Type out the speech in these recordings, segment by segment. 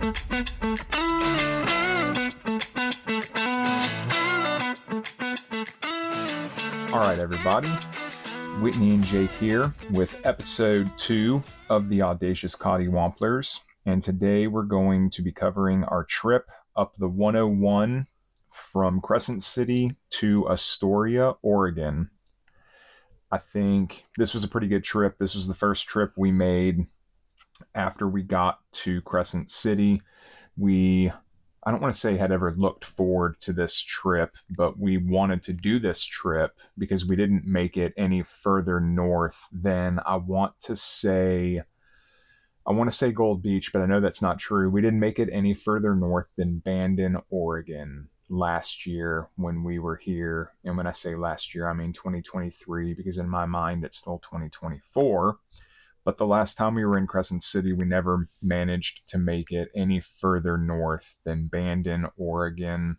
All right, everybody. Whitney and Jake here with episode 2 of the Audacious Coddiwomplers. And today we're going to be covering our trip up the 101 from Crescent City to Astoria, Oregon. I think this was a pretty good trip. This was the first trip we made after we got to Crescent City. I don't want to say had ever looked forward to this trip, but we wanted to do this trip because we didn't make it any further north than I want to say Gold Beach, but I know that's not true. We didn't make it any further north than Bandon, Oregon last year when we were here. And when I say last year, I mean 2023, because in my mind it's still 2024. But the last time we were in Crescent City, we never managed to make it any further north than Bandon, Oregon.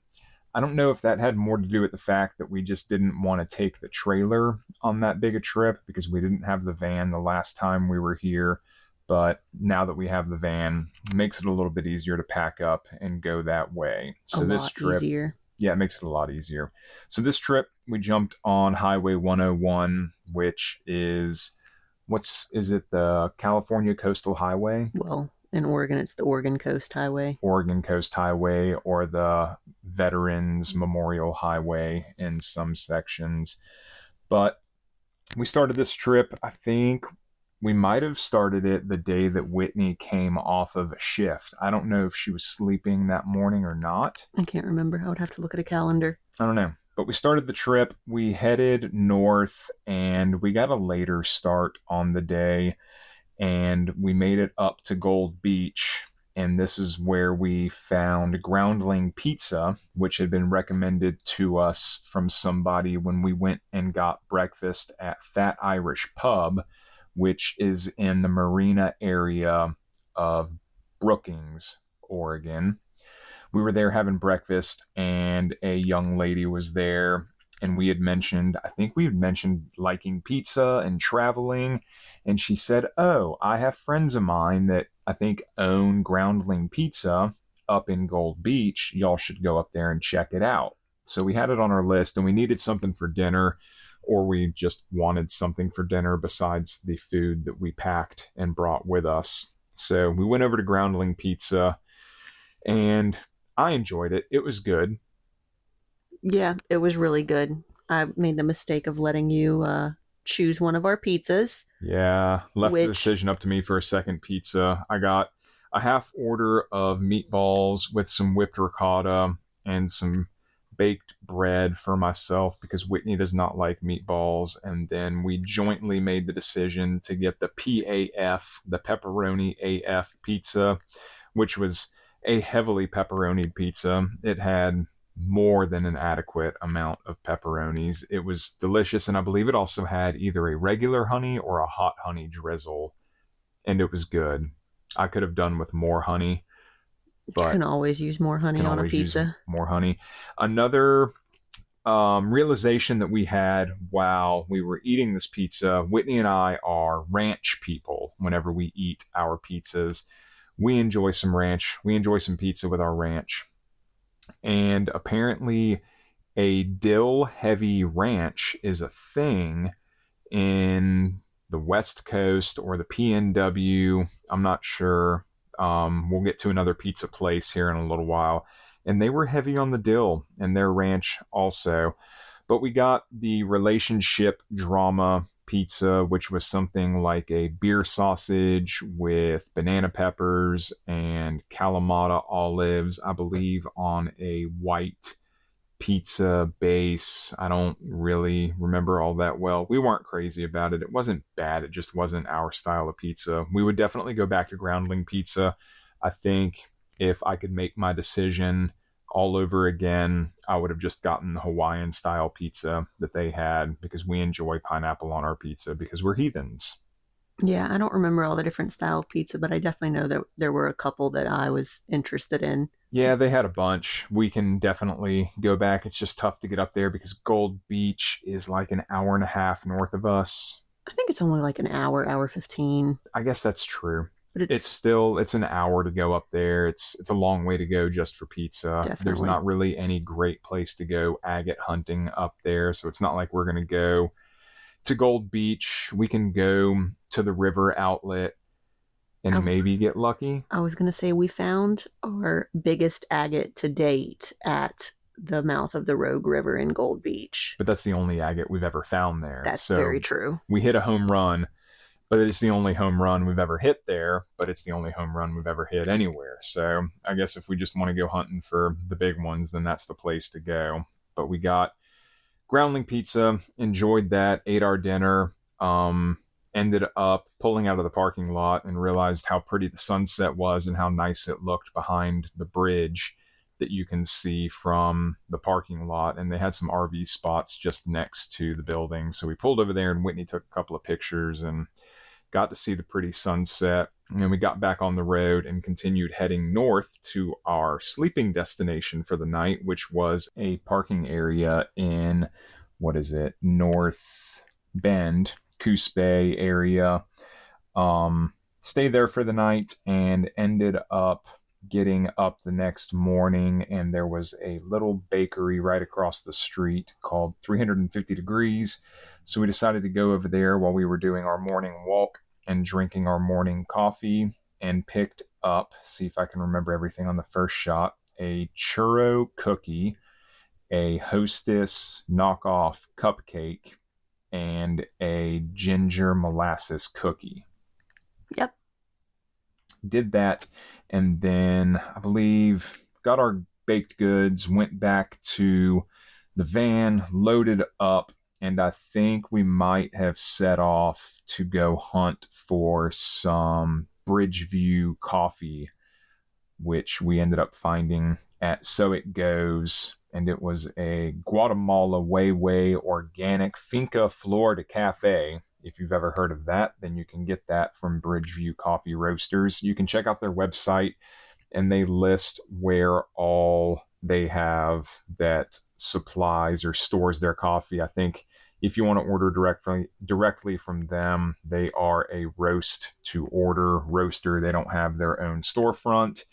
I don't know if that had more to do with the fact that we just didn't want to take the trailer on that big a trip because we didn't have the van the last time we were here. But now that we have the van, it makes it a little bit easier to pack up and go that way. So this trip, easier. Yeah, it makes it a lot easier. So this trip, we jumped on Highway 101, which is... Is it the California Coastal Highway? Well, in Oregon, it's the Oregon Coast Highway. Oregon Coast Highway, or the Veterans Memorial Highway in some sections. But we started this trip, I think we might have started it the day that Whitney came off of a shift. I don't know if she was sleeping that morning or not. I can't remember. I would have to look at a calendar. I don't know. But we started the trip, we headed north, and we got a later start on the day, and we made it up to Gold Beach, and this is where we found Groundling Pizza, which had been recommended to us from somebody when we went and got breakfast at Fat Irish Pub, which is in the marina area of Brookings, Oregon. We were there having breakfast, and a young lady was there, and I think we had mentioned liking pizza and traveling, and she said, "Oh, I have friends of mine that I think own Groundling Pizza up in Gold Beach. Y'all should go up there and check it out." So we had it on our list, and we needed something for dinner, or we just wanted something for dinner besides the food that we packed and brought with us. So we went over to Groundling Pizza, and I enjoyed it. It was good. Yeah, it was really good. I made the mistake of letting you choose one of our pizzas. Yeah, left the decision up to me for a second pizza. I got a half order of meatballs with some whipped ricotta and some baked bread for myself because Whitney does not like meatballs. And then we jointly made the decision to get the PAF, the pepperoni AF pizza, which was a heavily pepperoni pizza. It had more than an adequate amount of pepperonis. It was delicious, and I believe it also had either a regular honey or a hot honey drizzle, and it was good. I could have done with more honey, but you can always use more honey on a pizza. More honey. Another realization that we had while we were eating this pizza, Whitney and I are ranch people whenever we eat our pizzas. We enjoy some ranch. We enjoy some pizza with our ranch. And apparently a dill-heavy ranch is a thing in the West Coast or the PNW. I'm not sure. We'll get to another pizza place here in a little while. And they were heavy on the dill and their ranch also. But we got the relationship drama pizza, which was something like a beer sausage with banana peppers and Kalamata olives, I believe, on a white pizza base. I don't really remember all that well. We weren't crazy about it. It wasn't bad. It just wasn't our style of pizza. We would definitely go back to Groundling Pizza. I think if I could make my decision all over again, I would have just gotten the Hawaiian style pizza that they had because we enjoy pineapple on our pizza because we're heathens. Yeah, I don't remember all the different style of pizza, but I definitely know that there were a couple that I was interested in. Yeah, they had a bunch. We can definitely go back. It's just tough to get up there because Gold Beach is like an hour and a half north of us. I think it's only like an hour, hour 15. I guess that's true. But it's an hour to go up there. It's a long way to go just for pizza. definitely. There's not really any great place to go agate hunting up there, so it's not like we're going to go to Gold Beach. We can go to the river outlet and maybe get lucky. I was going to say we found our biggest agate to date at the mouth of the Rogue River in Gold Beach. But that's the only agate we've ever found there. That's very true. We hit a home run, but it's the only home run we've ever hit there, but it's the only home run we've ever hit anywhere. So I guess if we just want to go hunting for the big ones, then that's the place to go. But we got groundling pizza, enjoyed that, ate our dinner, ended up pulling out of the parking lot and realized how pretty the sunset was and how nice it looked behind the bridge that you can see from the parking lot. And they had some RV spots just next to the building. So we pulled over there and Whitney took a couple of pictures and got to see the pretty sunset. And then we got back on the road and continued heading north to our sleeping destination for the night, which was a parking area in, North Bend, Coos Bay area. Stayed there for the night and ended up getting up the next morning, and there was a little bakery right across the street called 350 Degrees. So we decided to go over there while we were doing our morning walk and drinking our morning coffee, and picked up, see if I can remember everything on the first shot, a churro cookie, a Hostess knockoff cupcake, and a ginger molasses cookie. Yep. Did that, and then I believe got our baked goods, went back to the van, loaded up, and I think we might have set off to go hunt for some Bridgeview coffee, which we ended up finding at So It Goes, and it was a Guatemala Way organic Finca Flor de Cafe. If you've ever heard of that, then you can get that from Bridgeview Coffee Roasters. You can check out their website, and they list where all they have that supplies or stores their coffee. I think if you want to order directly from them, they are a roast to order roaster. They don't have their own storefront.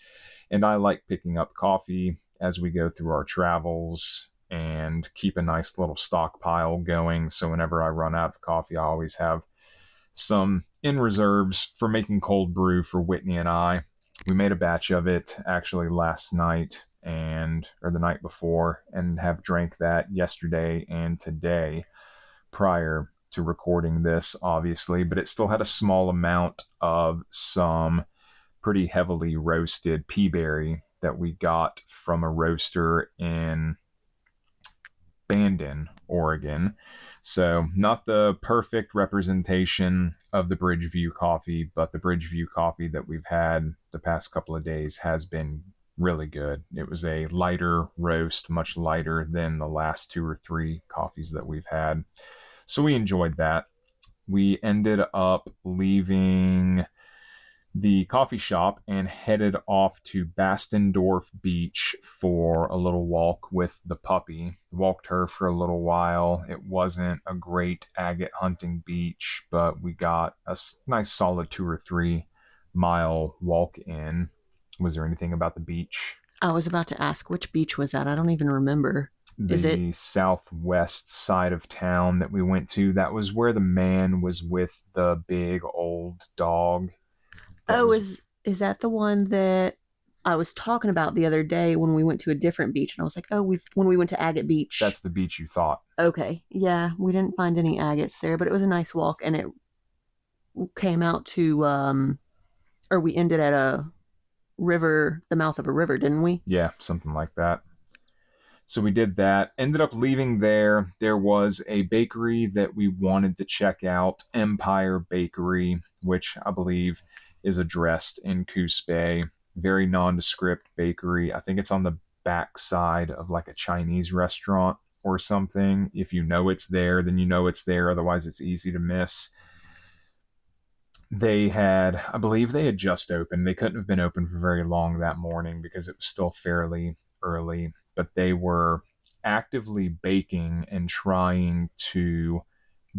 And I like picking up coffee as we go through our travels and keep a nice little stockpile going. So whenever I run out of coffee, I always have some in reserves for making cold brew for Whitney and I. We made a batch of it actually last night or the night before, and have drank that yesterday and today prior to recording this, obviously, but it still had a small amount of some pretty heavily roasted peaberry that we got from a roaster in Bandon, Oregon. So not the perfect representation of the Bridgeview coffee, but the Bridgeview coffee that we've had the past couple of days has been really good. It was a lighter roast, much lighter than the last 2 or 3 coffees that we've had. So we enjoyed that. We ended up leaving the coffee shop and headed off to Bastendorf Beach for a little walk with the puppy. Walked her for a little while. It wasn't a great agate hunting beach, but we got a nice solid 2 or 3 mile walk in. Was there anything about the beach? I was about to ask, which beach was that? I don't even remember. The southwest side of town that we went to. That was where the man was with the big old dog. Is that the one that I was talking about the other day when we went to a different beach? And I was like, when we went to Agate Beach. That's the beach you thought. Okay. Yeah, we didn't find any agates there, but it was a nice walk, and it came out to, or we ended at a river, the mouth of a river, didn't we? Yeah, something like that. So we did that. Ended up leaving there. There was a bakery that we wanted to check out, Empire Bakery, which I believe is addressed in Coos Bay. Very nondescript bakery. I think it's on the back side of like a Chinese restaurant or something. If you know it's there, then you know it's there. Otherwise, it's easy to miss. I believe they had just opened. They couldn't have been open for very long that morning because it was still fairly early, but they were actively baking and trying to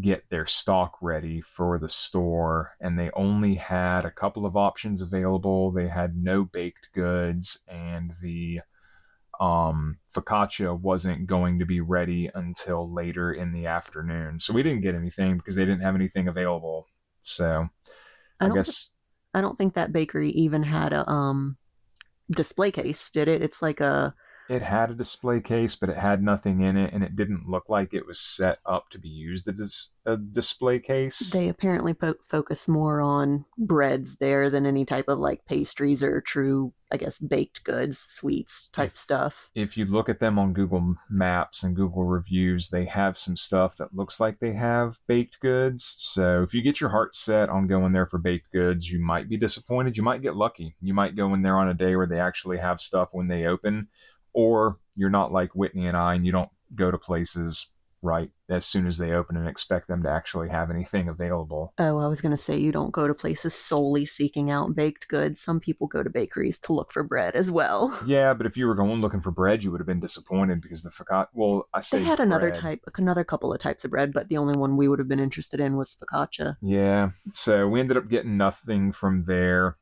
get their stock ready for the store, and they only had a couple of options available. They had no baked goods, and the focaccia wasn't going to be ready until later in the afternoon. So we didn't get anything because they didn't have anything available. So I I don't guess I don't think that bakery even had a display case, did it? It's like a it had a display case, but it had nothing in it, and it didn't look like it was set up to be used as a display case. they apparently focus more on breads there than any type of like pastries or true, I guess, baked goods, sweets type If stuff. if you look at them on Google Maps and Google reviews, they have some stuff that looks like they have baked goods. So if you get your heart set on going there for baked goods, you might be disappointed. You might get lucky. You might go in there on a day where they actually have stuff when they open, or you're not like Whitney and I, and you don't go to places right as soon as they open and expect them to actually have anything available. Oh, I was going to say you don't go to places solely seeking out baked goods. Some people go to bakeries to look for bread as well. Yeah, but if you were going looking for bread, you would have been disappointed because the focaccia. Well, I They say had bread. another couple of types of bread, but the only one we would have been interested in was focaccia. Yeah, so we ended up getting nothing from there.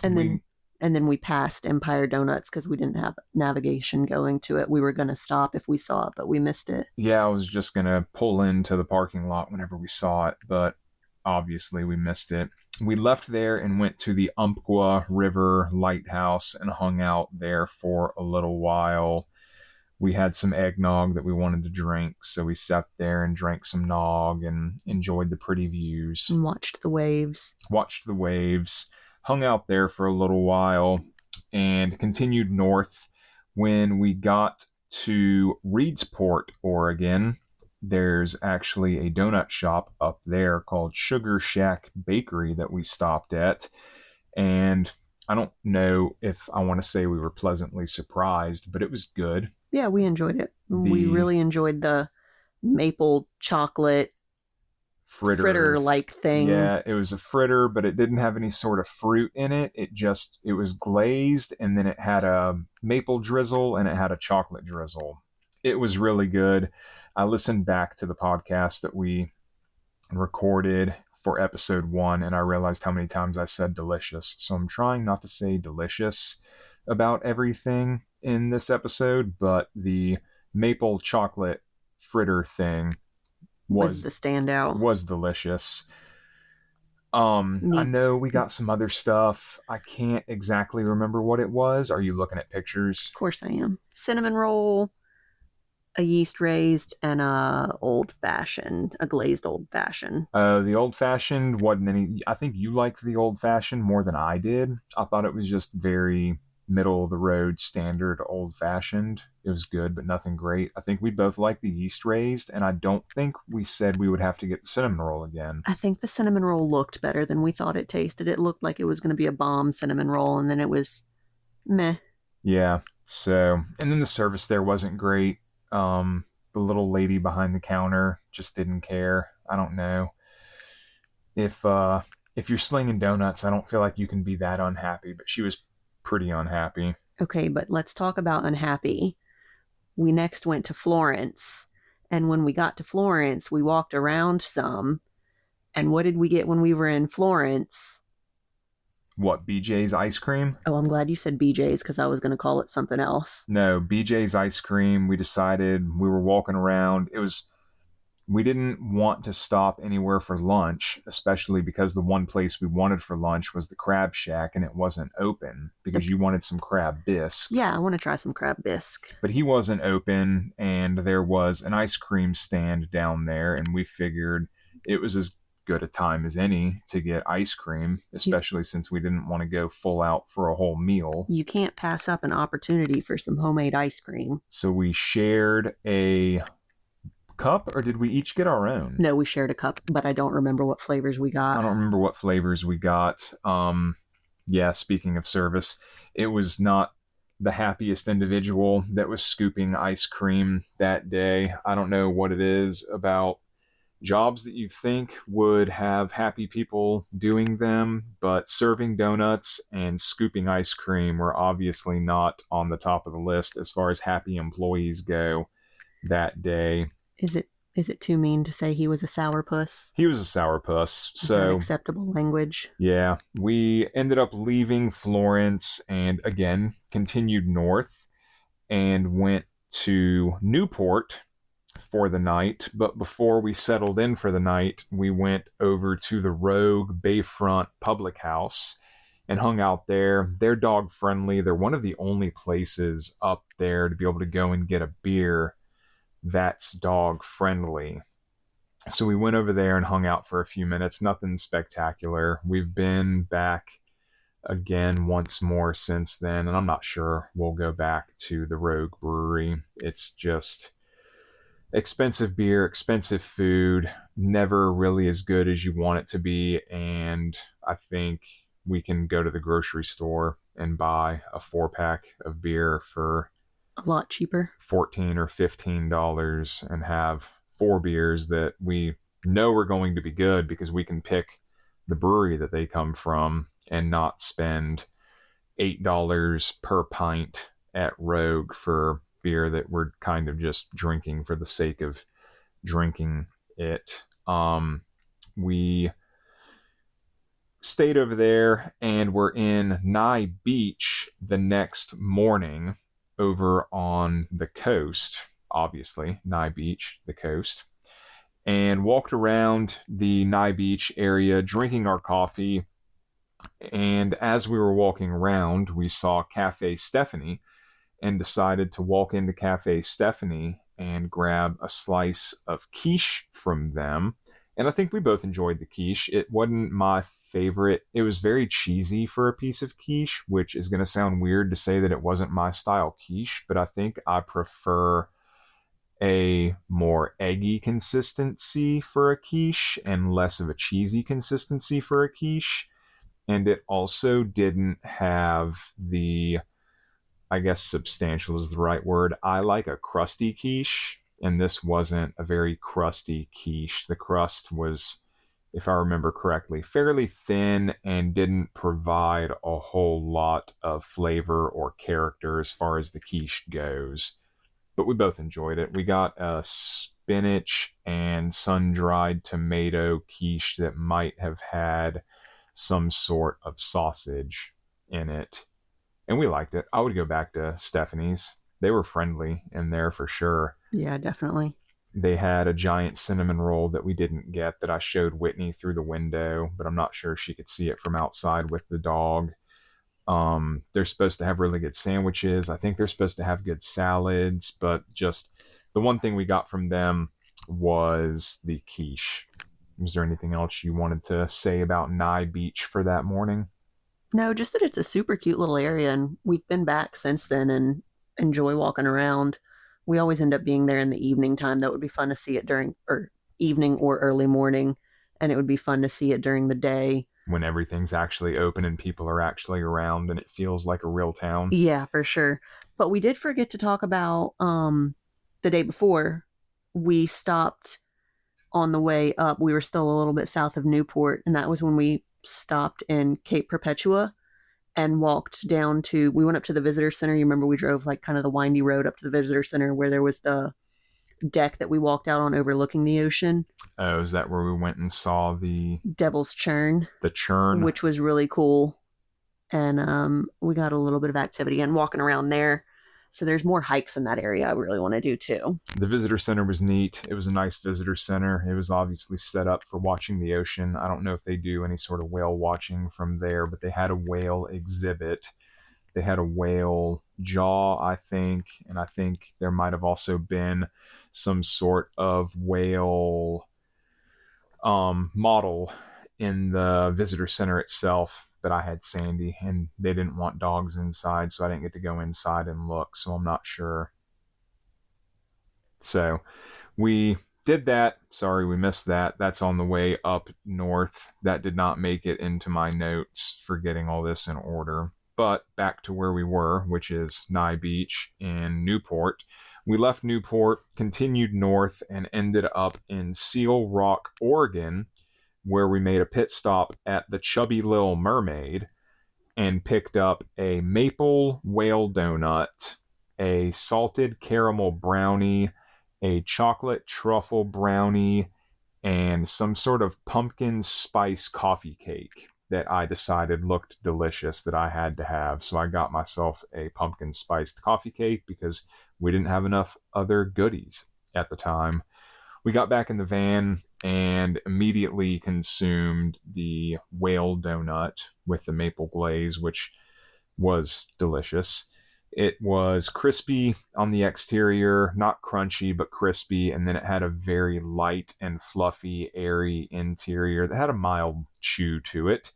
And then We and then we passed Empire Donuts because we didn't have navigation going to it. We were going to stop if we saw it, but we missed it. Yeah, I was just gonna pull into the parking lot whenever we saw it, but obviously we missed it. We left there and went to the Umpqua River Lighthouse and hung out there for a little while. We had some eggnog that we wanted to drink, so we sat there and drank some nog and enjoyed the pretty views, And watched the waves. watched the waves, hung out there for a little while, and continued north. When we got to Reedsport, Oregon, there's actually a donut shop up there called Sugar Shack Bakery that we stopped at. And I don't know if I want to say we were pleasantly surprised, but it was good. Yeah, we enjoyed it. We The really enjoyed the maple chocolate fritter, fritter like thing. yeah, it was a fritter, but it didn't have any sort of fruit in it. It was glazed, and then it had a maple drizzle and it had a chocolate drizzle. It was really good. I listened back to the podcast that we recorded for episode 1, and I realized how many times I said delicious. So I'm trying not to say delicious about everything in this episode, but the maple chocolate fritter thing Was the was standout. was delicious. I Neat. know we got some other stuff. I can't exactly remember what it was. Are you looking at pictures? Of course I am. Cinnamon roll, a yeast raised, and a glazed old fashioned. The old fashioned wasn't any. I think you liked the old fashioned more than I did. I thought it was just very middle of the road, standard old fashioned. It was good, but nothing great. I think we both liked the yeast raised, and I don't think we said we would have to get the cinnamon roll again. I think the cinnamon roll looked better than we thought it tasted. It looked like it was going to be a bomb cinnamon roll, and then it was meh. Yeah. So, and then the service there wasn't great. The little lady behind the counter just didn't care. I don't know if if you're slinging donuts, I don't feel like you can be that unhappy, but she was pretty unhappy. Okay, but let's talk about unhappy. We next went to Florence, and when we got to Florence, we walked around some. And what did we get when we were in Florence? What, BJ's ice cream? Oh, I'm glad you said BJ's because I was going to call it something else. No, BJ's ice cream. We decided we were walking around. We didn't want to stop anywhere for lunch, especially because the one place we wanted for lunch was the Crab Shack and it wasn't open The, because you wanted some crab bisque. yeah, I want to try some crab bisque. But he wasn't open, and there was an ice cream stand down there, and we figured it was as good a time as any to get ice cream, especially since we didn't want to go full out for a whole meal. You can't pass up an opportunity for some homemade ice cream. So we shared a cup, or did we each get our own? No, we shared a cup, but I don't remember what flavors we got. I don't remember what flavors we got. Yeah, speaking of service, it was not the happiest individual that was scooping ice cream that day. I don't know what it is about jobs that you think would have happy people doing them, but serving donuts and scooping ice cream were obviously not on the top of the list as far as happy employees go that day. Is it Is it too mean to say he was a sourpuss? He was a sourpuss. Is that So, acceptable language? yeah, we ended up leaving Florence and again continued north and went to Newport for the night. But before we settled in for the night, we went over to the Rogue Bayfront Public House and hung out there. They're dog friendly. They're one of the only places up there to be able to go and get a beer that's dog friendly. So we went over there and hung out for a few minutes. Nothing spectacular. We've been back again once more since then, and I'm not sure we'll go back to the Rogue Brewery. It's just expensive beer, expensive food, never really as good as you want it to be, and I think we can go to the grocery store and buy a 4-pack of beer for A lot cheaper. $14 or $15 and have 4 beers that we know are going to be good because we can pick the brewery that they come from and not spend $8 per pint at Rogue for beer that we're kind of just drinking for the sake of drinking it. We stayed over there and we're in Nye Beach the next morning over on the coast, obviously, Nye Beach, the coast, and walked around the Nye Beach area drinking our coffee. And as we were walking around, we saw Cafe Stephanie and decided to walk into Cafe Stephanie and grab a slice of quiche from them. And I think we both enjoyed the quiche. It wasn't my favorite. It was very cheesy for a piece of quiche, which is going to sound weird to say that it wasn't my style quiche, but I think I prefer a more eggy consistency for a quiche and less of a cheesy consistency for a quiche. And it also didn't have the, I guess substantial is the right word. I like a crusty quiche, and this wasn't a very crusty quiche. The crust was, if I remember correctly, fairly thin and didn't provide a whole lot of flavor or character as far as the quiche goes. But we both enjoyed it. We got a spinach and sun-dried tomato quiche that might have had some sort of sausage in it. And we liked it. I would go back to Stephanie's. They were friendly in there for sure. Yeah, definitely. They had a giant cinnamon roll that we didn't get that I showed Whitney through the window, but I'm not sure she could see it from outside with the dog. They're supposed to have really good sandwiches. I think they're supposed to have good salads, but just the one thing we got from them was the quiche. Was there anything else you wanted to say about Nye Beach for that morning? No, just that it's a super cute little area, and we've been back since then and enjoy walking around. We always end up being there in the evening time. That would be fun to see it during or evening or early morning, and it would be fun to see it during the day. When everything's actually open and people are actually around and it feels like a real town. Yeah, for sure. But we did forget to talk about the day before we stopped on the way up. We were still a little bit south of Newport, and that was when we stopped in Cape Perpetua and walked down to, we went up to the visitor center. You remember we drove like kind of the windy road up to the visitor center where there was the deck that we walked out on overlooking the ocean. Oh, is that where we went and saw the Devil's Churn, churn? which was really cool. And we got a little bit of activity and walking around there. So there's more hikes in that area I really want to do too. The visitor center was neat. It was a nice visitor center. It was obviously set up for watching the ocean. I don't know if they do any sort of whale watching from there, but they had a whale exhibit. They had a whale jaw, I think, and I think there might have also been some sort of whale model in the visitor center itself. But I had Sandy and they didn't want dogs inside, so I didn't get to go inside and look, so I'm not sure. So we did that. Sorry, we missed that. That's on the way up north. That did not make it into my notes for getting all this in order. But back to where we were, which is Nye Beach in Newport. We left Newport, continued north, and ended up in Seal Rock, Oregon, where we made a pit stop at the Chubby Little Mermaid and picked up a maple whale donut, a salted caramel brownie, a chocolate truffle brownie, and some sort of pumpkin spice coffee cake that I decided looked delicious that I had to have. So I got myself a pumpkin spiced coffee cake because we didn't have enough other goodies at the time. We got back in the van and immediately consumed the whale donut with the maple glaze, which was delicious. It was crispy on the exterior, not crunchy, but crispy, and then it had a very light and fluffy, airy interior that had a mild chew to it.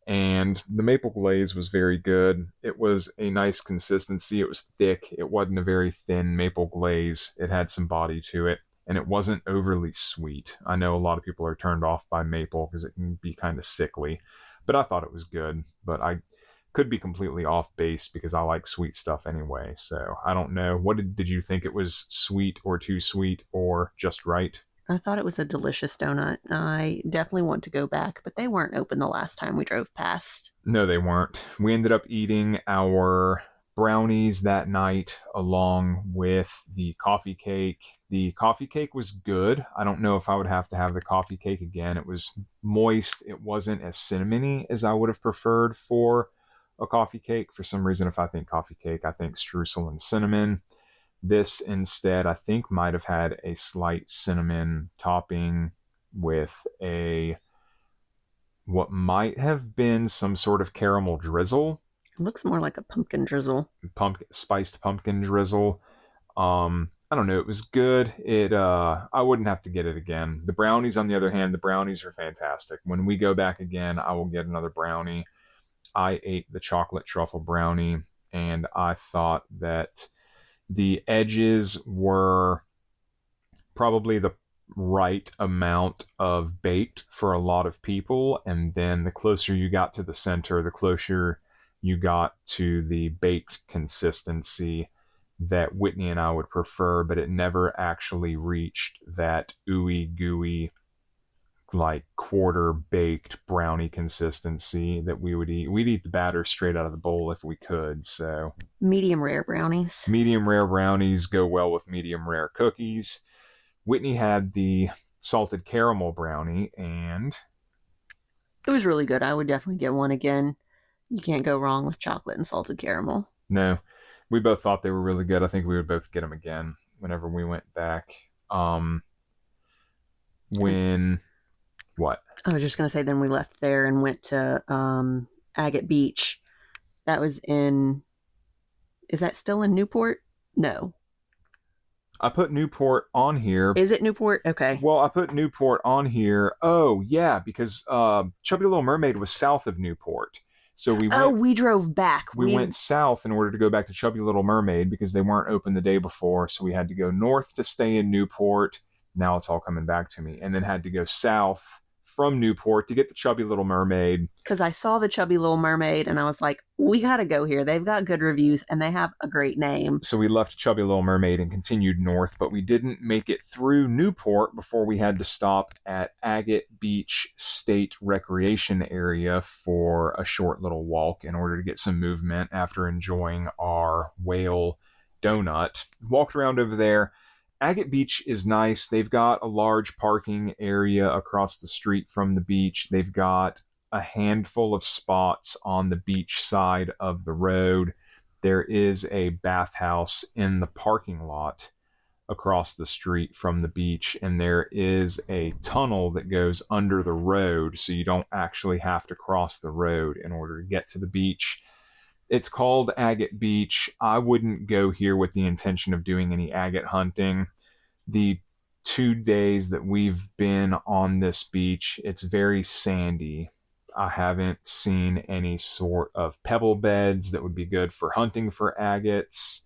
And the maple glaze was very good. It was a nice consistency. It was thick. It wasn't a very thin maple glaze. It had some body to it, and it wasn't overly sweet. I know a lot of people are turned off by maple because it can be kind of sickly, but I thought it was good. But I could be completely off base because I like sweet stuff anyway. So I don't know. What did you think? It was sweet or too sweet or just right? I thought it was a delicious donut. I definitely want to go back, but they weren't open the last time we drove past. No, they weren't. We ended up eating our brownies that night along with the coffee cake. The coffee cake was good. I don't know if I would have to have the coffee cake again. It was moist. It wasn't as cinnamony as I would have preferred for a coffee cake. For some reason, if I think coffee cake, I think streusel and cinnamon. This instead, I think, might have had a slight cinnamon topping with a what might have been some sort of caramel drizzle. It looks more like a pumpkin drizzle. Spiced pumpkin drizzle. I don't know. It was good. I wouldn't have to get it again. The brownies, on the other hand, the brownies are fantastic. When we go back again, I will get another brownie. I ate the chocolate truffle brownie, and I thought that the edges were probably the right amount of baked for a lot of people, and then the closer you got to the center, the closer you got to the baked consistency that Whitney and I would prefer, but it never actually reached that ooey gooey, like quarter baked brownie consistency that we would eat. We'd eat the batter straight out of the bowl if we could. So medium rare brownies. Medium rare brownies go well with medium rare cookies. Whitney had the salted caramel brownie, and it was really good. I would definitely get one again. You can't go wrong with chocolate and salted caramel. No, we both thought they were really good. I think we would both get them again whenever we went back. When what? I was just going to say, then we left there and went to Agate Beach. That was is that still in Newport? No. I put Newport on here. Is it Newport? Okay. Well, I put Newport on here. Oh, yeah, because Chubby Little Mermaid was south of Newport. So we drove back. We went south in order to go back to Chubby Little Mermaid because they weren't open the day before. So we had to go north to stay in Newport. Now it's all coming back to me. And then had to go south from Newport to get the Chubby Little Mermaid. Because I saw the Chubby Little Mermaid and I was like, we got to go here. They've got good reviews and they have a great name. So we left Chubby Little Mermaid and continued north, but we didn't make it through Newport before we had to stop at Agate Beach State Recreation Area for a short little walk in order to get some movement after enjoying our whale donut. Walked around over there. Agate Beach is nice. They've got a large parking area across the street from the beach. They've got a handful of spots on the beach side of the road. There is a bathhouse in the parking lot across the street from the beach, and there is a tunnel that goes under the road, so you don't actually have to cross the road in order to get to the beach. It's called Agate Beach. I wouldn't go here with the intention of doing any agate hunting. The 2 days that we've been on this beach, it's very sandy. I haven't seen any sort of pebble beds that would be good for hunting for agates.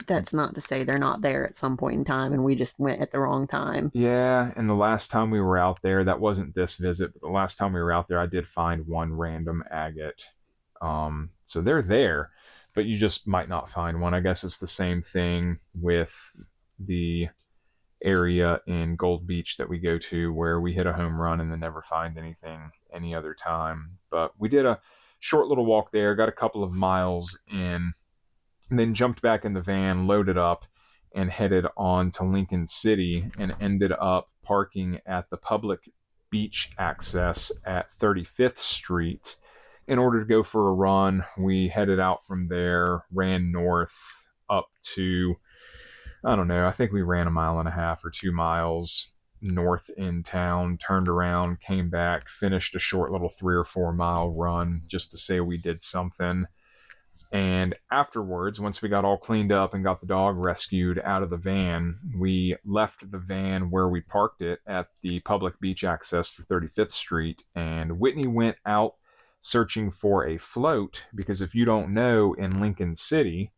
That's not to say they're not there at some point in time and we just went at the wrong time. Yeah, and the last time we were out there, that wasn't this visit, but the last time we were out there, I did find one random agate. So they're there, but you just might not find one. I guess it's the same thing with the area in Gold Beach that we go to where we hit a home run and then never find anything any other time. But we did a short little walk there, got a couple of miles in, and then jumped back in the van, loaded up, and headed on to Lincoln City and ended up parking at the public beach access at 35th Street in order to go for a run. We headed out from there, ran north up to, I don't know, I think we ran 1.5 or 2 miles north in town, turned around, came back, finished a short little 3 or 4 mile run just to say we did something. And afterwards, once we got all cleaned up and got the dog rescued out of the van, we left the van where we parked it at the public beach access for 35th Street. And Whitney went out searching for a float because if you don't know, in Lincoln City,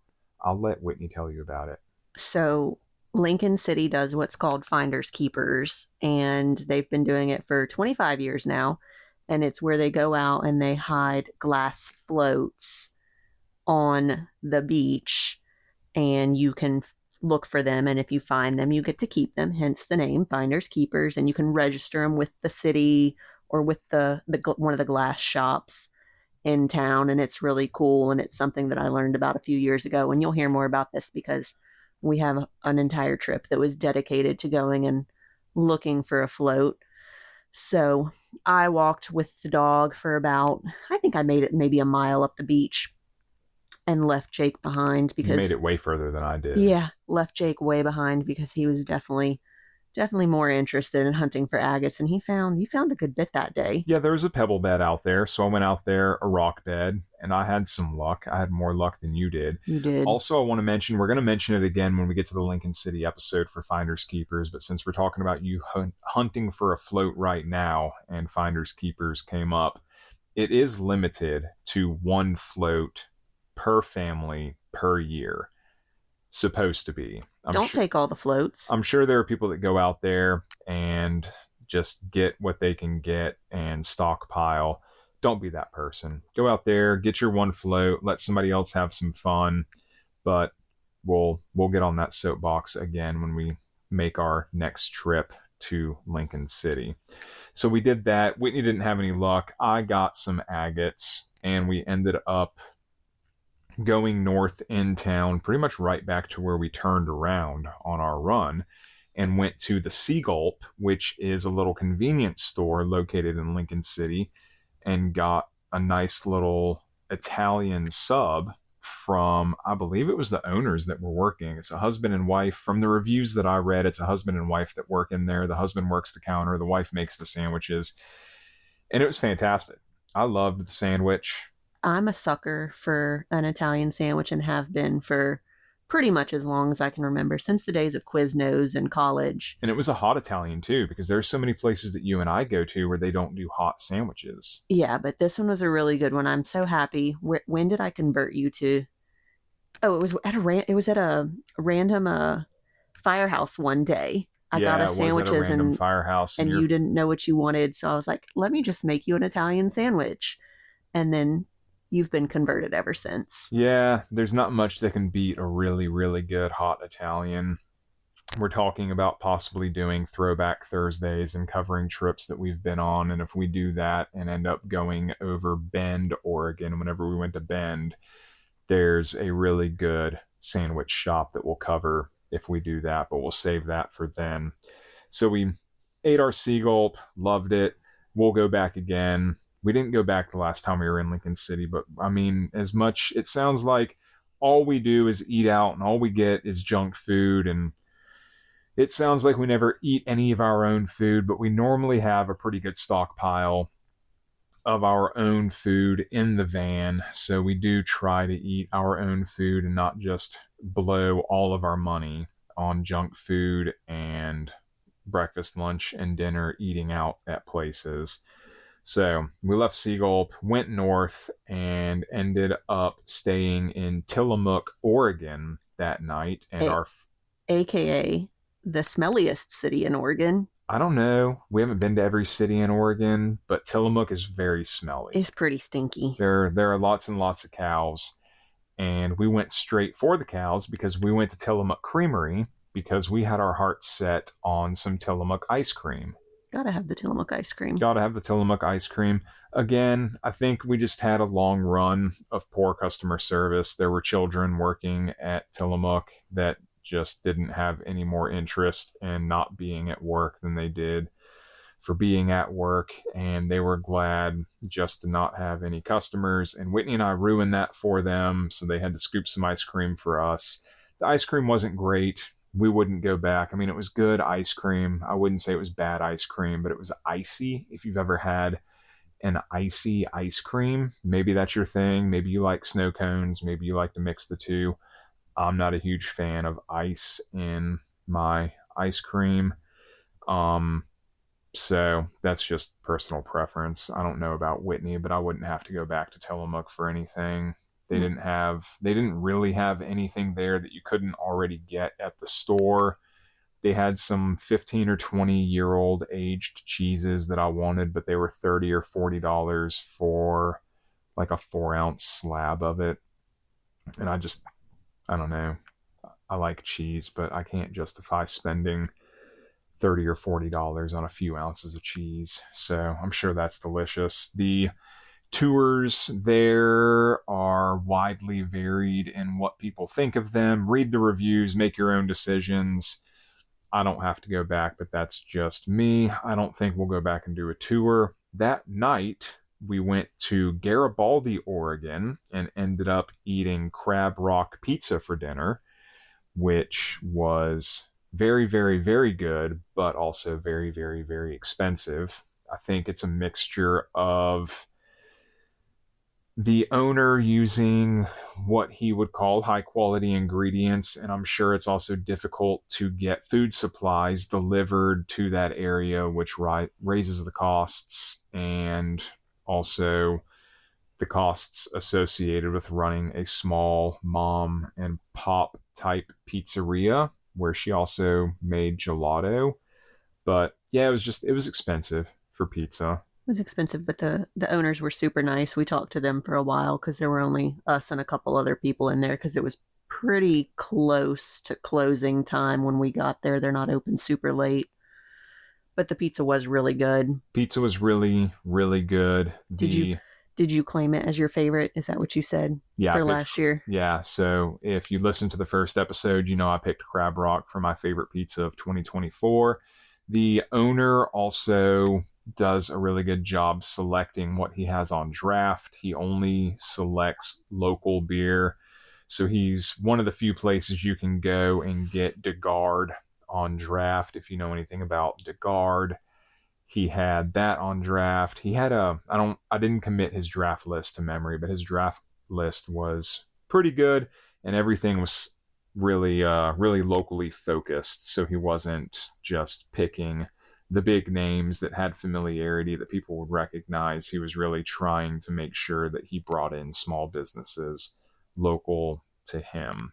I'll let Whitney tell you about it. So Lincoln City does what's called finders keepers, and they've been doing it for 25 years now. And it's where they go out and they hide glass floats on the beach, and you can look for them, and if you find them you get to keep them, hence the name finders keepers, and you can register them with the city or with the one of the glass shops in town, and it's really cool, and it's something that I learned about a few years ago, and you'll hear more about this because we have an entire trip that was dedicated to going and looking for a float. So I walked with the dog for about, I think I made it maybe a mile up the beach and left Jake behind because You made it way further than I did. yeah, left Jake way behind because he was definitely more interested in hunting for agates, and he found a good bit that day. Yeah, there was a pebble bed out there, so I went out there, a rock bed, and I had some luck. I had more luck than you did. You did. Also, I want to mention, we're going to mention it again when we get to the Lincoln City episode for Finders Keepers, but since we're talking about you hunting for a float right now and Finders Keepers came up, it is limited to 1 float per family per year. Supposed to be. Don't take all the floats. I'm sure there are people that go out there and just get what they can get and stockpile. Don't be that person. Go out there, get your 1 float, let somebody else have some fun. But we'll get on that soapbox again when we make our next trip to Lincoln City. So we did that. Whitney didn't have any luck. I got some agates, and we ended up going north in town, pretty much right back to where we turned around on our run, and went to the Sea Gulp, which is a little convenience store located in Lincoln City, and got a nice little Italian sub from, I believe it was the owners that were working. It's a husband and wife. From the reviews that I read, it's a husband and wife that work in there. The husband works the counter, the wife makes the sandwiches, and it was fantastic. I loved the sandwich. I'm a sucker for an Italian sandwich and have been for pretty much as long as I can remember, since the days of Quiznos in college. And it was a hot Italian too, because there's so many places that you and I go to where they don't do hot sandwiches. Yeah, but this one was a really good one. I'm so happy. When did I convert you to? Oh, it was at a random firehouse one day. I got us sandwiches, was at a random firehouse, and you didn't know what you wanted, so I was like, let me just make you an Italian sandwich, and then you've been converted ever since. Yeah, there's not much that can beat a really, really good hot Italian. We're talking about possibly doing Throwback Thursdays and covering trips that we've been on. And if we do that and end up going over Bend, Oregon, whenever we went to Bend, there's a really good sandwich shop that we'll cover if we do that, but we'll save that for then. So we ate our Sea Gulp, loved it. We'll go back again. We didn't go back the last time we were in Lincoln City, but I mean, as much, it sounds like all we do is eat out and all we get is junk food. And it sounds like we never eat any of our own food, but we normally have a pretty good stockpile of our own food in the van. So we do try to eat our own food and not just blow all of our money on junk food and breakfast, lunch, and dinner eating out at places. So we left Sea Gulp, went north, and ended up staying in Tillamook, Oregon that night. And AKA the smelliest city in Oregon. I don't know. We haven't been to every city in Oregon, but Tillamook is very smelly. It's pretty stinky. There are lots and lots of cows. And we went straight for the cows because we went to Tillamook Creamery because we had our hearts set on some Tillamook ice cream. Gotta have the Tillamook ice cream. Gotta have the Tillamook ice cream. Again, I think we just had a long run of poor customer service. There were children working at Tillamook that just didn't have any more interest in not being at work than they did for being at work, and they were glad just to not have any customers. And Whitney and I ruined that for them, so they had to scoop some ice cream for us. The ice cream wasn't great. We wouldn't go back. I mean, it was good ice cream. I wouldn't say it was bad ice cream, but it was icy. If you've ever had an icy ice cream, maybe that's your thing. Maybe you like snow cones. Maybe you like to mix the two. I'm not a huge fan of ice in my ice cream. So that's just personal preference. I don't know about Whitney, but I wouldn't have to go back to Tillamook for anything. They didn't really have anything there that you couldn't already get at the store. They had some 15 or 20-year-old aged cheeses that I wanted, but they were $30 or $40 for like a 4-ounce slab of it. And I don't know. I like cheese, but I can't justify spending $30 or $40 on a few ounces of cheese. So I'm sure that's delicious. The tours there are widely varied in what people think of them. Read the reviews, make your own decisions. I don't have to go back, but that's just me. I don't think we'll go back and do a tour. That night, we went to Garibaldi, Oregon, and ended up eating Crab Rock pizza for dinner, which was very, very, very good, but also very, very, very expensive. I think it's a mixture of the owner using what he would call high quality ingredients, and I'm sure it's also difficult to get food supplies delivered to that area, which raises the costs, and also the costs associated with running a small mom and pop type pizzeria where she also made gelato. But yeah, it was expensive for pizza. It was expensive, but the owners were super nice. We talked to them for a while because there were only us and a couple other people in there because it was pretty close to closing time when we got there. They're not open super late, but the pizza was really good. Pizza was really, really good. Did you claim it as your favorite? Is that what you said Yeah, for last year? Yeah, so if you listen to the first episode, you know I picked Crab Rock for my favorite pizza of 2024. The owner also does a really good job selecting what he has on draft. He only selects local beer. So he's one of the few places you can go and get DeGard on draft. If you know anything about DeGard, he had that on draft. He had I didn't commit his draft list to memory, but his draft list was pretty good, and everything was really, really locally focused. So he wasn't just picking the big names that had familiarity that people would recognize. He was really trying to make sure that he brought in small businesses local to him.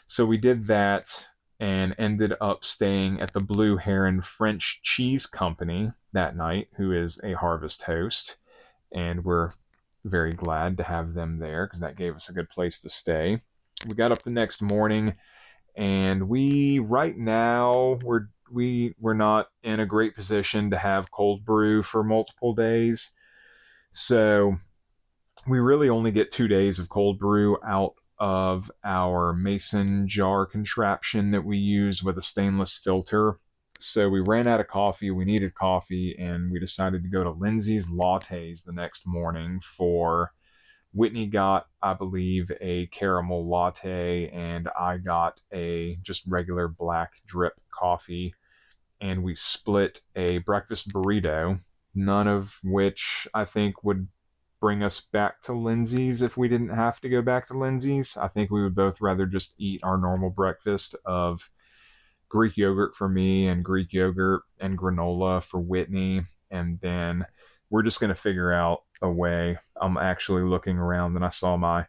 So we did that and ended up staying at the Blue Heron French Cheese Company that night, who is a Harvest host. And we're very glad to have them there because that gave us a good place to stay. We got up the next morning, and right now we're not in a great position to have cold brew for multiple days. So we really only get 2 days of cold brew out of our mason jar contraption that we use with a stainless filter. So we ran out of coffee, we needed coffee, and we decided to go to Lindsay's Lattes the next morning for Whitney got, I believe, a caramel latte, and I got a just regular black drip coffee, and we split a breakfast burrito, none of which I think would bring us back to Lindsay's if we didn't have to go back to Lindsay's. I think we would both rather just eat our normal breakfast of Greek yogurt for me and Greek yogurt and granola for Whitney, and then we're just going to figure out a way. I'm actually looking around and I saw my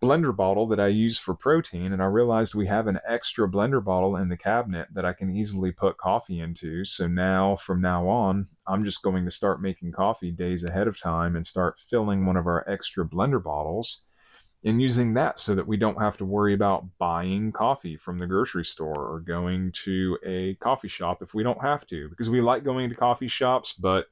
blender bottle that I use for protein, and I realized we have an extra blender bottle in the cabinet that I can easily put coffee into. So now, from now on, I'm just going to start making coffee days ahead of time and start filling one of our extra blender bottles and using that so that we don't have to worry about buying coffee from the grocery store or going to a coffee shop if we don't have to, because we like going to coffee shops, but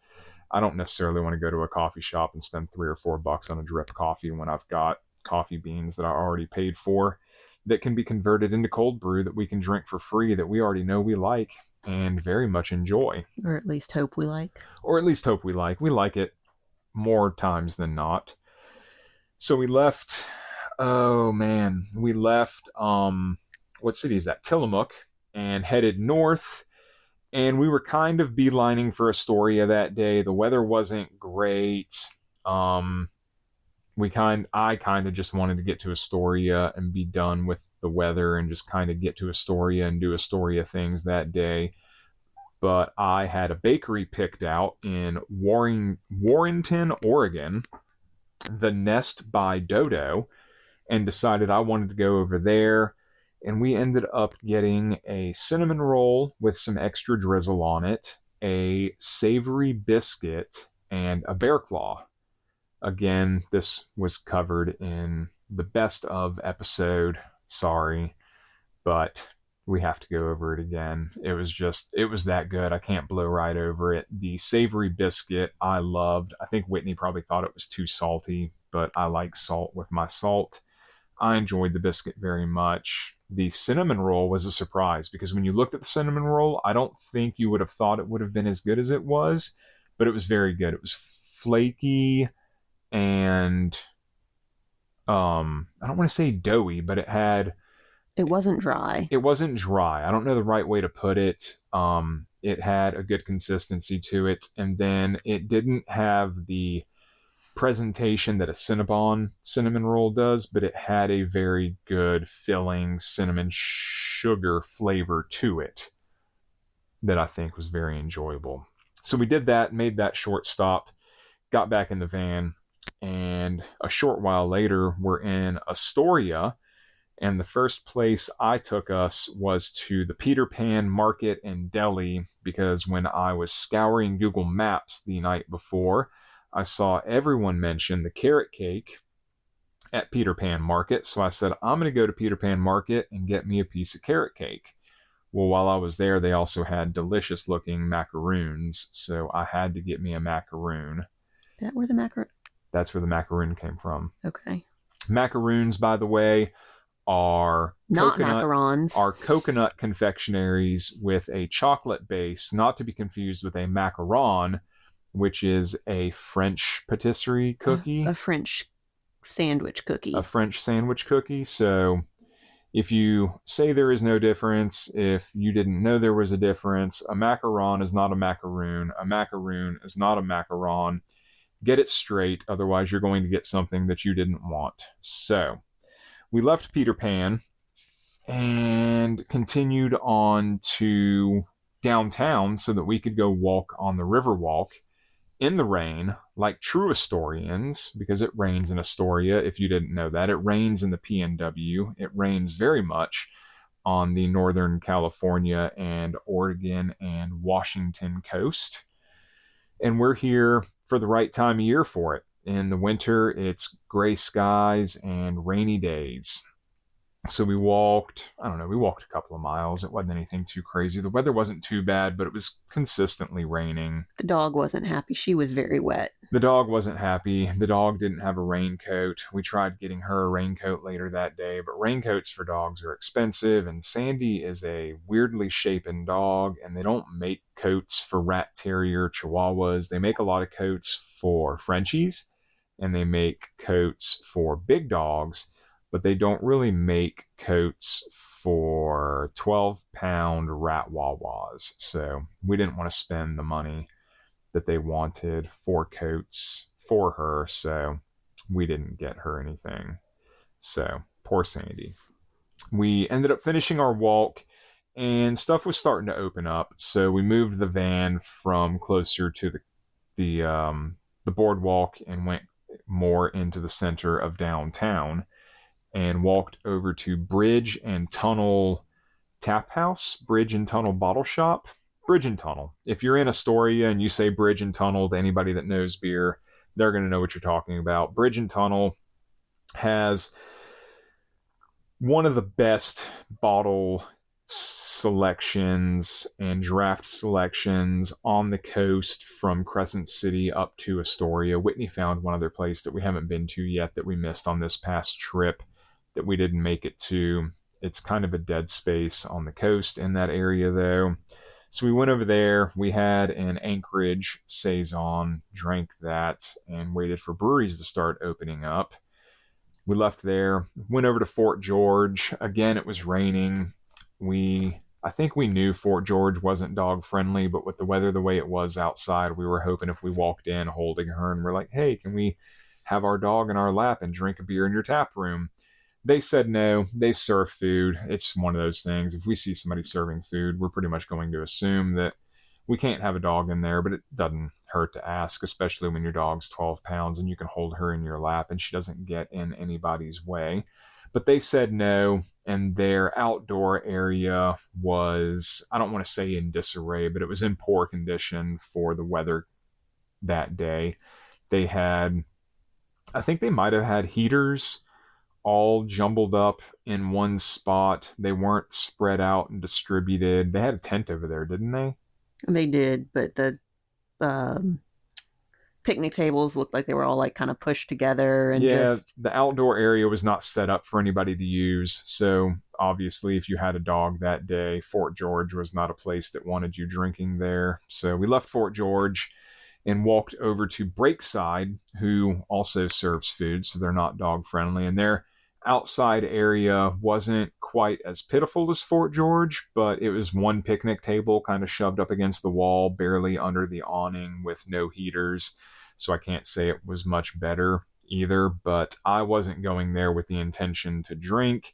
I don't necessarily want to go to a coffee shop and spend $3 or $4 on a drip coffee when I've got coffee beans that I already paid for. that can be converted into cold brew that we can drink for free that we already know we like and very much enjoy. Or at least hope we like. Or at least hope we like. We like it more times than not. So we left, what city is that? Tillamook, and headed north. And we were kind of beelining for Astoria that day. The weather wasn't great. I kind of just wanted to get to Astoria and be done with the weather and just kind of get to Astoria and do Astoria things that day. But I had a bakery picked out in Warrenton, Oregon, the Nest by Dodo, and decided I wanted to go over there. And we ended up getting a cinnamon roll with some extra drizzle on it, a savory biscuit, and a bear claw. Again, this was covered in the best of episode. Sorry, but we have to go over it again. It was that good. I can't blow right over it. The savory biscuit I loved. I think Whitney probably thought it was too salty, but I like salt with my salt. I enjoyed the biscuit very much. The cinnamon roll was a surprise because when you looked at the cinnamon roll, I don't think you would have thought it would have been as good as it was, but it was very good. It was flaky and I don't want to say doughy, but it wasn't dry. It wasn't dry. I don't know the right way to put it. It had a good consistency to it, and then it didn't have the presentation that a Cinnabon cinnamon roll does, but it had a very good filling cinnamon sugar flavor to it that I think was very enjoyable. So we did that, made that short stop, got back in the van, and a short while later we're in Astoria, and the first place I took us was to the Peter Pan Market and Deli, because when I was scouring Google Maps the night before, I saw everyone mention the carrot cake at Peter Pan Market. So I said, I'm going to go to Peter Pan Market and get me a piece of carrot cake. Well, while I was there, they also had delicious looking macaroons. So I had to get me a macaroon. That where the macaroon? That's where the macaroon came from. Okay. Macaroons, by the way, are not macarons. Are coconut confectionaries with a chocolate base, not to be confused with a macaron, which is a French patisserie cookie. A French sandwich cookie. A French sandwich cookie. So if you say there is no difference, if you didn't know there was a difference, a macaron is not a macaroon. A macaroon is not a macaron. Get it straight, otherwise you're going to get something that you didn't want. So we left Peter Pan and continued on to downtown so that we could go walk on the Riverwalk in the rain, like true Astorians, because it rains in Astoria, if you didn't know that. It rains in the PNW. It rains very much on the Northern California and Oregon and Washington coast. And we're here for the right time of year for it. In the winter, it's gray skies and rainy days. So we walked a couple of miles. It wasn't anything too crazy. The weather wasn't too bad, but it was consistently raining. The dog wasn't happy. She was very wet. The dog wasn't happy. The dog didn't have a raincoat. We tried getting her a raincoat later that day, but raincoats for dogs are expensive, and Sandy is a weirdly shapen dog, and they don't make coats for rat terrier chihuahuas. They make a lot of coats for Frenchies, and they make coats for big dogs, but they don't really make coats for 12-pound rat wawas. So we didn't want to spend the money that they wanted for coats for her, so we didn't get her anything. So poor Sandy. We ended up finishing our walk, and stuff was starting to open up, so we moved the van from closer to the boardwalk and went more into the center of downtown, and walked over to Bridge and Tunnel Tap House, Bridge and Tunnel Bottle Shop. Bridge and Tunnel. If you're in Astoria and you say Bridge and Tunnel to anybody that knows beer, they're going to know what you're talking about. Bridge and Tunnel has one of the best bottle selections and draft selections on the coast from Crescent City up to Astoria. Whitney found one other place that we haven't been to yet that we missed on this past trip. that we didn't make it to. It's kind of a dead space on the coast in that area, though. So we went over there. We had an Anchorage Saison, drank that, and waited for breweries to start opening up. We left there, went over to Fort George. Again, it was raining. I think we knew Fort George wasn't dog friendly, but with the weather the way it was outside, we were hoping if we walked in holding her and we're like, hey, can we have our dog in our lap and drink a beer in your tap room? They said no. They serve food. It's one of those things. If we see somebody serving food, we're pretty much going to assume that we can't have a dog in there, but it doesn't hurt to ask, especially when your dog's 12 pounds and you can hold her in your lap and she doesn't get in anybody's way. But they said no, and their outdoor area was, I don't want to say in disarray, but it was in poor condition for the weather that day. They had, I think they might have had heaters all jumbled up in one spot. They weren't spread out and distributed. They had a tent over there, didn't they? They did, but the um, picnic tables looked like they were all like kind of pushed together and Yeah, just. the outdoor area was not set up for anybody to use. So obviously, if you had a dog that day, Fort George was not a place that wanted you drinking there. So we left Fort George and walked over to Breakside, who also serves food, so they're not dog friendly. And their outside area wasn't quite as pitiful as Fort George, but it was one picnic table kind of shoved up against the wall, barely under the awning with no heaters. So I can't say it was much better either, but I wasn't going there with the intention to drink.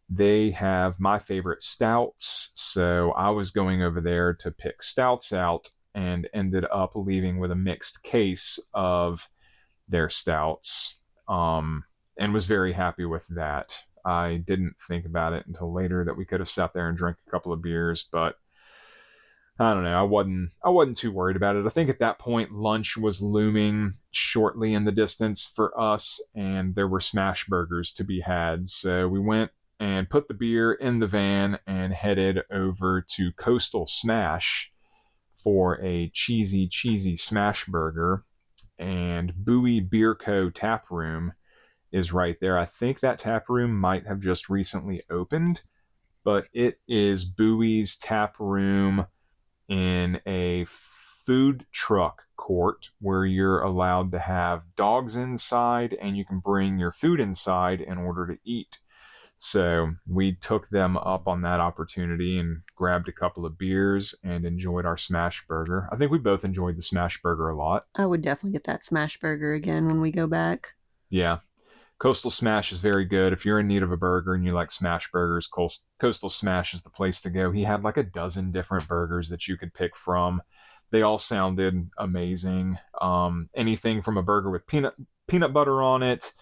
They have my favorite stouts, so I was going over there to pick stouts out and ended up leaving with a mixed case of their stouts, and was very happy with that. I didn't think about it until later that we could have sat there and drank a couple of beers, but I don't know. I wasn't too worried about it. I think at that point lunch was looming shortly in the distance for us, and there were smash burgers to be had. So we went and put the beer in the van and headed over to Coastal Smash for a cheesy smash burger. And Bowie Beer Co. tap room is right there. I think that tap room might have just recently opened, but it is Bowie's tap room in a food truck court where you're allowed to have dogs inside and you can bring your food inside in order to eat. So we took them up on that opportunity and grabbed a couple of beers and enjoyed our smash burger. I think we both enjoyed the smash burger a lot. I would definitely get that smash burger again when we go back. Yeah. Coastal Smash is very good. If you're in need of a burger and you like smash burgers, Coastal Smash is the place to go. He had like a dozen different burgers that you could pick from. They all sounded amazing. Anything from a burger with peanut butter on it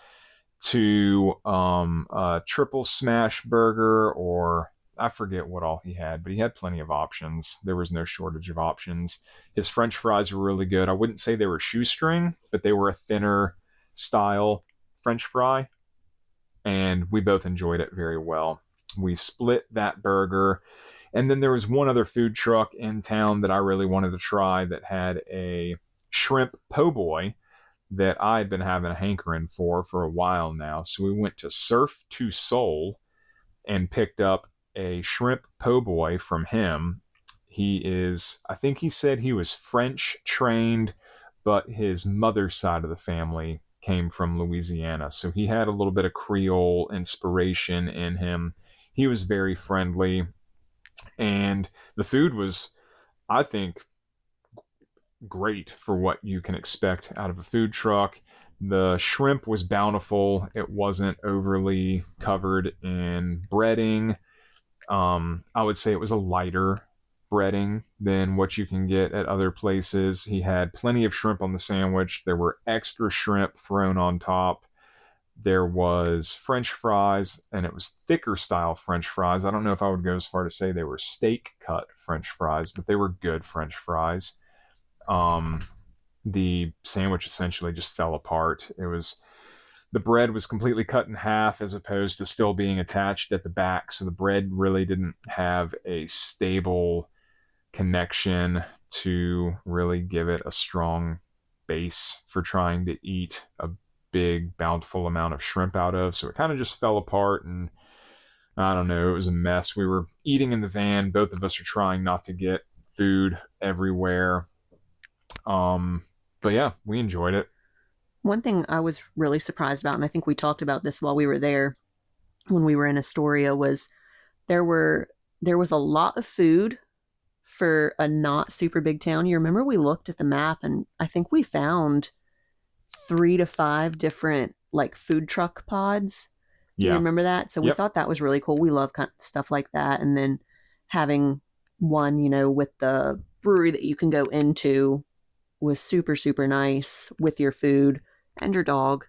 to a triple smash burger, or I forget what all he had, but he had plenty of options. There was no shortage of options. His French fries were really good. I wouldn't say they were shoestring, but they were a thinner style French fry, and we both enjoyed it very well. We split that burger, and then there was one other food truck in town that I really wanted to try that had a shrimp po' boy that I'd been having a hankering for a while now. So we went to Surf to Soul and picked up a shrimp po' boy from him. I think he said he was French trained, but his mother's side of the family came from Louisiana. So he had a little bit of Creole inspiration in him. He was very friendly, and the food was, I think, great for what you can expect out of a food truck. The shrimp was bountiful. It wasn't overly covered in breading. I would say it was a lighter breading than what you can get at other places. He had plenty of shrimp on the sandwich. There were extra shrimp thrown on top. There was French fries, and it was thicker style French fries. I don't know if I would go as far to say they were steak cut French fries, but they were good French fries. The sandwich essentially just fell apart. The bread was completely cut in half as opposed to still being attached at the back. So the bread really didn't have a stable connection to really give it a strong base for trying to eat a big, bountiful amount of shrimp out of. So it kind of just fell apart, and I don't know, it was a mess. We were eating in the van. Both of us are trying not to get food everywhere. But yeah, we enjoyed it. One thing I was really surprised about, and I think we talked about this while we were there when we were in Astoria, was there were there was a lot of food for a not super big town. You remember we looked at the map and I think we found 3 to 5 different like food truck pods. Do you Yeah. remember that? So we Yep. thought that was really cool. We love kind of stuff like that. And then having one, with the brewery that you can go into was super, super nice with your food and your dog.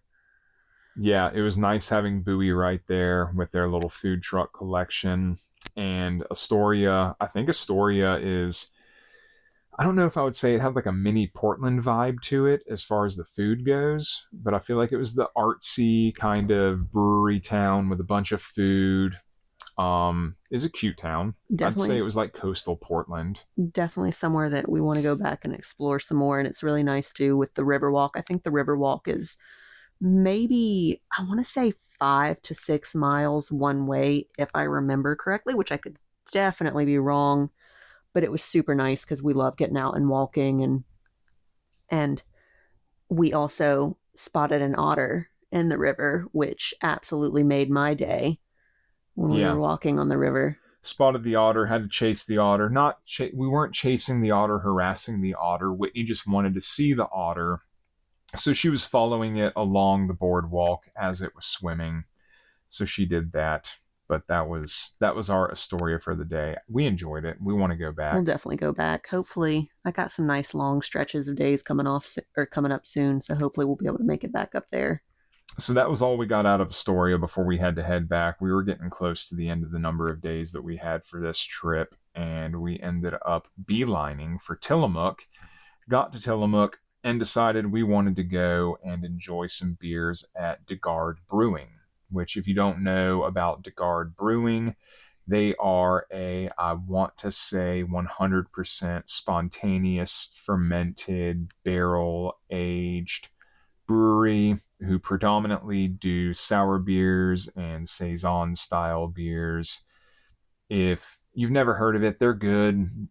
Yeah, it was nice having Bowie right there with their little food truck collection. And Astoria, I think Astoria is, I don't know if I would say it had like a mini Portland vibe to it as far as the food goes, but I feel like it was the artsy kind of brewery town with a bunch of food. Is a cute town. I'd say it Definitely, was like coastal Portland. definitely somewhere that we want to go back and explore some more. And it's really nice too with the Riverwalk. I think the Riverwalk is maybe, I want to say 5 to 6 miles one way, if I remember correctly, which I could definitely be wrong. But it was super nice because we love getting out and walking, and we also spotted an otter in the river, which absolutely made my day when we were Yeah. walking on the river. Spotted the otter, had to chase the otter. Not we weren't chasing the otter, harassing the otter. Whitney just wanted to see the otter. So she was following it along the boardwalk as it was swimming. So she did that. But that was our Astoria for the day. We enjoyed it. We want to go We'll back. definitely go back. Hopefully, I got some nice long stretches of days coming off or coming up soon, so hopefully we'll be able to make it back up there. So that was all we got out of Astoria before we had to head back. We were getting close to the end of the number of days that we had for this trip, and we ended up beelining for Tillamook. Got to Tillamook and decided we wanted to go and enjoy some beers at DeGard Brewing, which, if you don't know about DeGard Brewing, they are I want to say, 100% spontaneous, fermented, barrel aged brewery who predominantly do sour beers and saison style beers. If you've never heard of it, they're good.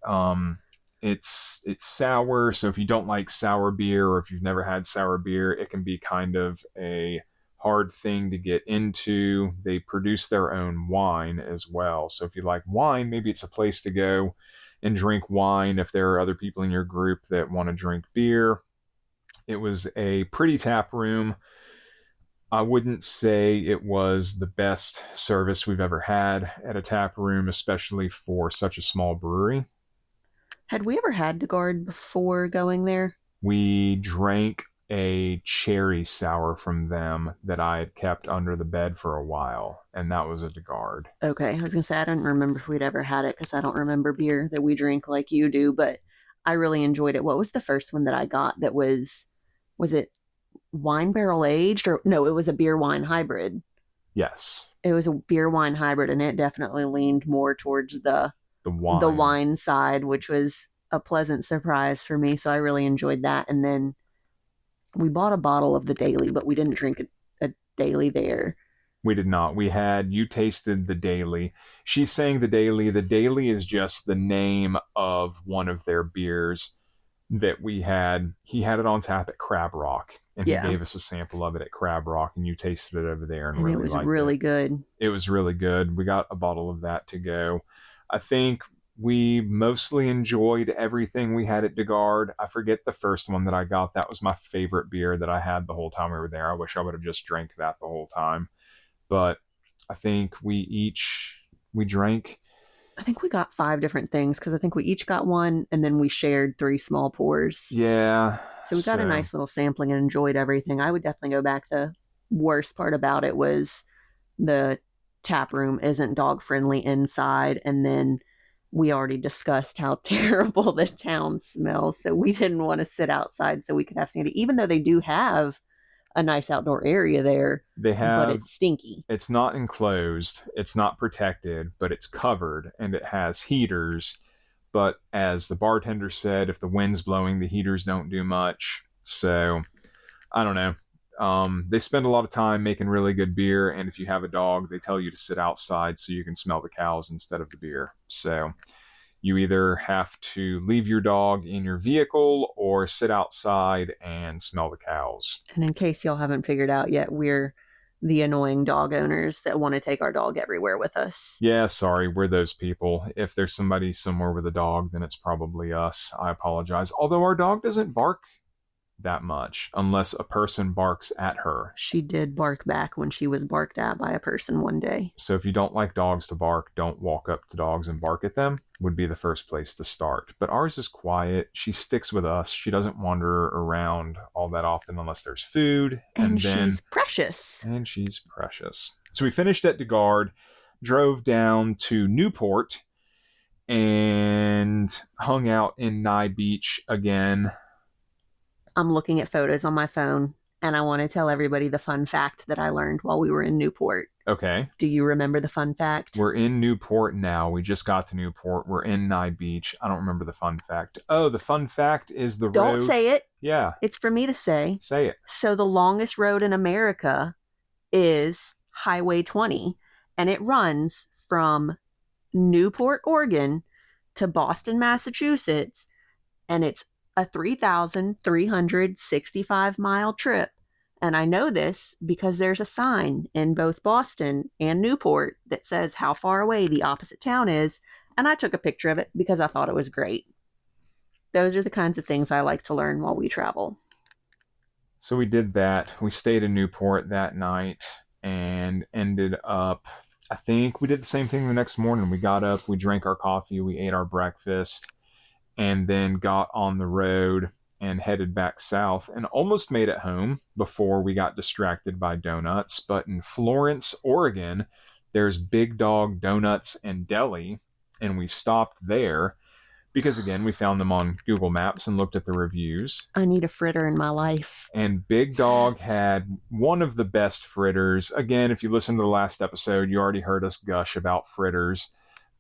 It's sour, so if you don't like sour beer, or if you've never had sour beer, it can be kind of a hard thing to get into. They produce their own wine as well, so if you like wine, maybe it's a place to go and drink wine. If there are other people in your group that want to drink beer, it was a pretty tap room. I wouldn't say it was the best service we've ever had at a tap room, especially for such a small brewery. Had we ever had DeGard before going there? We drank a cherry sour from them that I had kept under the bed for a while, and that was a DeGard. Okay, I was gonna say I don't remember if we'd ever had it because I don't remember beer that we drink like you do, but I really enjoyed it. What was the first one that I got that was it wine barrel aged, or no, it was a beer wine hybrid. Yes, It was a beer wine hybrid, and it definitely leaned more towards the the wine. wine side, which was a pleasant surprise for me. So I really enjoyed that. And then we bought a bottle of the daily, but we didn't drink a daily there. We did not. You tasted the Daily. She's saying the Daily. The Daily is just the name of one of their beers that we had. He had it on tap at Crab Rock, and he Yeah, gave us a sample of it at Crab Rock, and you tasted it over there and and it really was liked it. really good. It was really good. We got a bottle of that to go. I think we mostly enjoyed everything we had at DeGard. I forget the first one that I got. That was my favorite beer that I had the whole time we were there. I wish I would have just drank that the whole time. But I think we drank. I think we got 5 different things because I think we each got one, and then we shared 3 small pours. Yeah. So we got a So nice little sampling and enjoyed everything. I would definitely go back. The worst part about it was the tap room isn't dog friendly inside, and then we already discussed how terrible the town smells, so we didn't want to sit outside so we could have sanity, even though they do have a nice outdoor area there, they but have. it's stinky. It's not enclosed. It's not protected, but it's covered and it has heaters. But as the bartender said, if the wind's blowing, the heaters don't do much. So I don't know. They spend a lot of time making really good beer, and if you have a dog, they tell you to sit outside so you can smell the cows instead of the beer. So you either have to leave your dog in your vehicle or sit outside and smell the cows. And in case y'all haven't figured out yet, we're the annoying dog owners that want to take our dog everywhere with us. Yeah, sorry, we're those people. If there's somebody somewhere with a dog, then it's probably us. I apologize. Although our dog doesn't bark that much unless a person barks at her. She did bark back when she was barked at by a person one day. So if you don't like dogs to bark, don't walk up to dogs and bark at them, would be the first place to start. But ours is quiet. She sticks with us. She doesn't wander around all that often unless there's food. And she's precious. And she's precious. So we finished at DeGard, drove down to Newport, and hung out in Nye Beach again. I'm looking at photos on my phone, and I want to tell everybody the fun fact that I learned while we were in Newport. Okay. Do you remember the fun fact? We're in Newport now. We just got to Newport. We're in Nye Beach. I don't remember the fun fact. Oh, the fun fact is the road. Don't say it. Yeah. It's for me to say. Say it. So the longest road in America is Highway 20, and it runs from Newport, Oregon to Boston, Massachusetts, and it's a 3,365-mile trip. And I know this because there's a sign in both Boston and Newport that says how far away the opposite town is, and I took a picture of it because I thought it was great. Those are the kinds of things I like to learn while we travel. So we did that. We stayed in Newport that night and ended up, I think we did the same thing the next morning. We got up, we drank our coffee, we ate our breakfast, and then got on the road and headed back south and almost made it home before we got distracted by donuts. But in Florence, Oregon, there's Big Dog Donuts and Deli, and we stopped there because, again, we found them on Google Maps and looked at the reviews. I need a fritter in my life. And Big Dog had one of the best fritters. Again, if you listen to the last episode, you already heard us gush about fritters.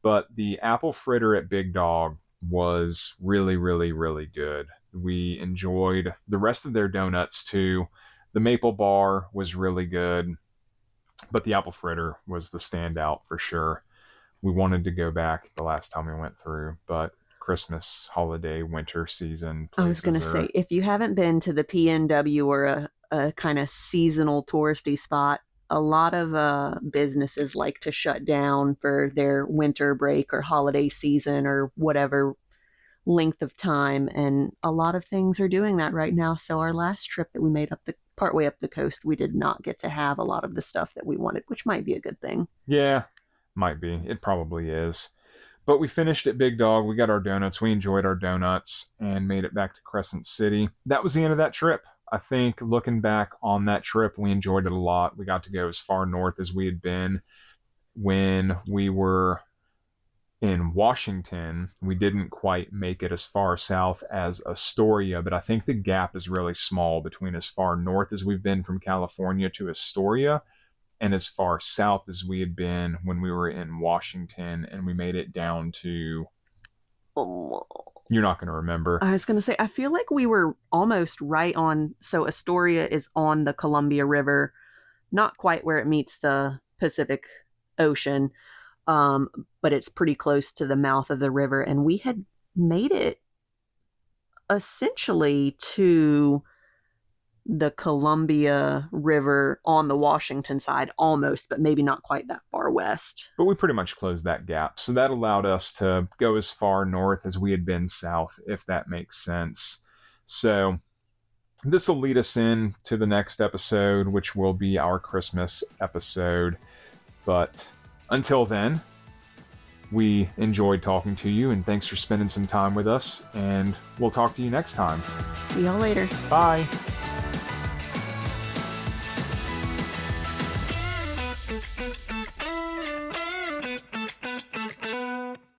But the apple fritter at Big Dog was really, really, really good. We enjoyed the rest of their donuts too. The maple bar was really good, but the apple fritter was the standout for sure. We wanted to go back the last time we went through, but Christmas, holiday, winter season. I was going to say, if you haven't been to the PNW or a kind of seasonal touristy spot, a lot of businesses like to shut down for their winter break or holiday season or whatever length of time, and a lot of things are doing that right now. So our last trip that we made partway up the coast, we did not get to have a lot of the stuff that we wanted, which might be a good thing. Yeah, might be. It probably is. But we finished at Big Dog. We got our donuts. We enjoyed our donuts and made it back to Crescent City. That was the end of that trip. I think looking back on that trip, we enjoyed it a lot. We got to go as far north as we had been when we were in Washington. We didn't quite make it as far south as Astoria, but I think the gap is really small between as far north as we've been from California to Astoria and as far south as we had been when we were in Washington, and we made it down to... You're not going to remember. I was going to say, I feel like we were almost right on. So Astoria is on the Columbia River, not quite where it meets the Pacific Ocean, but it's pretty close to the mouth of the river. And we had made it essentially to the Columbia River on the Washington side almost, but maybe not quite that far west. But we pretty much closed that gap. So that allowed us to go as far north as we had been south, if that makes sense. So this will lead us in to the next episode, which will be our Christmas episode. But until then, we enjoyed talking to you, and thanks for spending some time with us, and we'll talk to you next time. See y'all later. Bye.